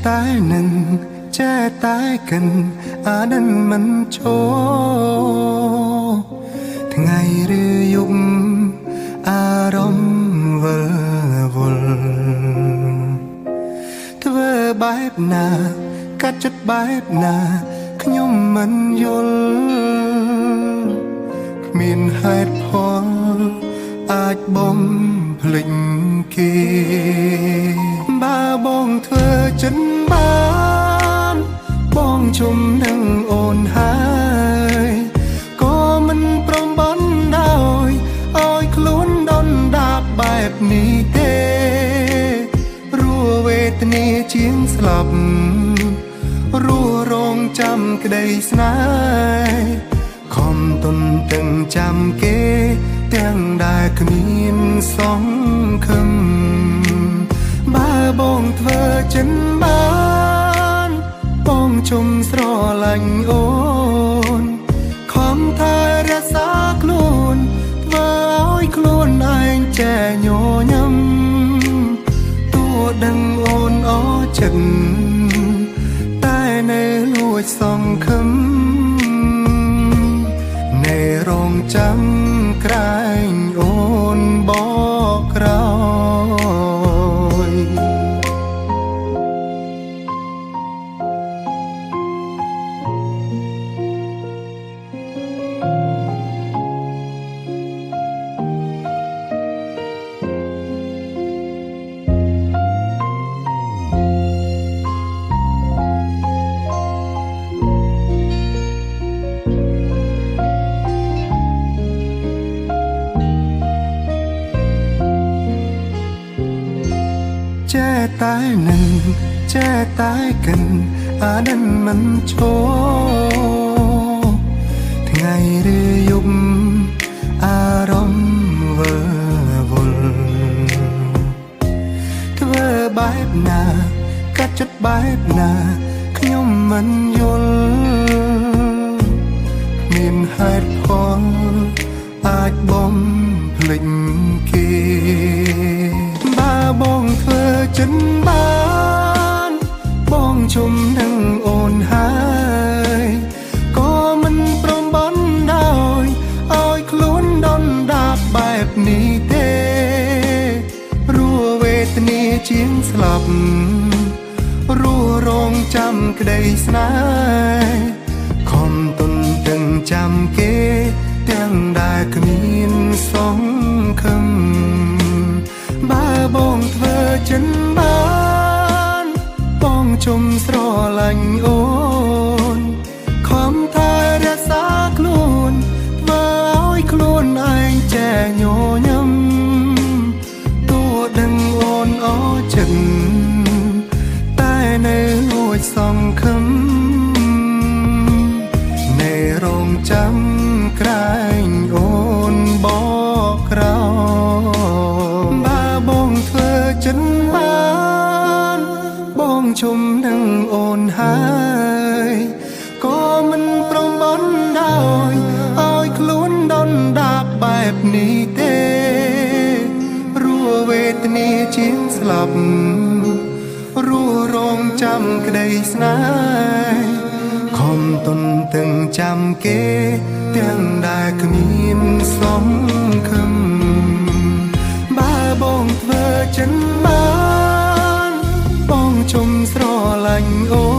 តែនឹងចេះតែកិនអានឹងមិនចូលថ្ងៃឬយប់អារម្មណ៍វិលវល់ធ្វើបែបណាកាត់ចិត្តបែបណាខ្ញុំមិនយល់គ្មានហេតុផលអាចបំភ្លេចគេបើបងធ្វើចិនបានបងជុំនឹងអូនហើយក៏មិនព្រមបានដោយឲ្យខ្លួនដុនដាបបែបនេះទេរួវេទនាជាងស្លាប់រួរងចាំក្តីស្នេហ៍ខំទុនទាំងចាំគេទាំងដែលគ្មានសង្ឃឹមបើបងធ្វើចិនបានបងជុំស្រឡាញ់អូនខំថែរក្សាខ្លួនធ្វើឲ្យខ្លួនឯងចែញញឹមទោះដឹងអូនអចិត្តតែនៅលួចសង្ឃឹមនៅរងចាំក្រែងអូនបកក្រោយចេះតែនឹងចេះតែកិនអានឹងមិនចូលថ្ងៃឬយប់អារម្មណ៍វិលវល់ធ្វើបែបណាកាត់ចិត្តបែបណាខ្ញុំមិនយល់គ្មានហេតុផលអាចបំភ្លេចគេបើបងធ្វើចិនបានបងជុំនឹងអូនហើយក៏មិនព្រមបានដោយឲ្យខ្លួនដុនដាបបែបនេះទេរួវេទនាជាងស្លាប់រួរងចាំក្តីស្នេហ៍ខំទុនទាំងចាំគេទាំងដែលគ្មានសង្ឃឹមបើបងធ្វើចិនបានបងជុំស្រឡាញ់អូនខំថែរក្សាខ្លួនធ្វើឲ្យខ្លួនឯងចែញញឹមទោះដឹងអូនអចិត្តតែនៅលួចសង្ឃឹមនៅរងចាំក្រែងអូនបកក្រោយបើបងធ្វើចិនបានបងជុំនឹងអូនហើយក៏មិនព្រមបានដោយឲ្យខ្លួនដុនដាបបែបនេះទេរួវេទនាជាងស្លាប់រួរងចាំក្តីស្នេហ៍ខំទុនទាំងចាំគេទាំងដែលគ្មានសង្ឃឹមបើបងធ្វើចិនបានបងជុំស្រឡាញ់អូ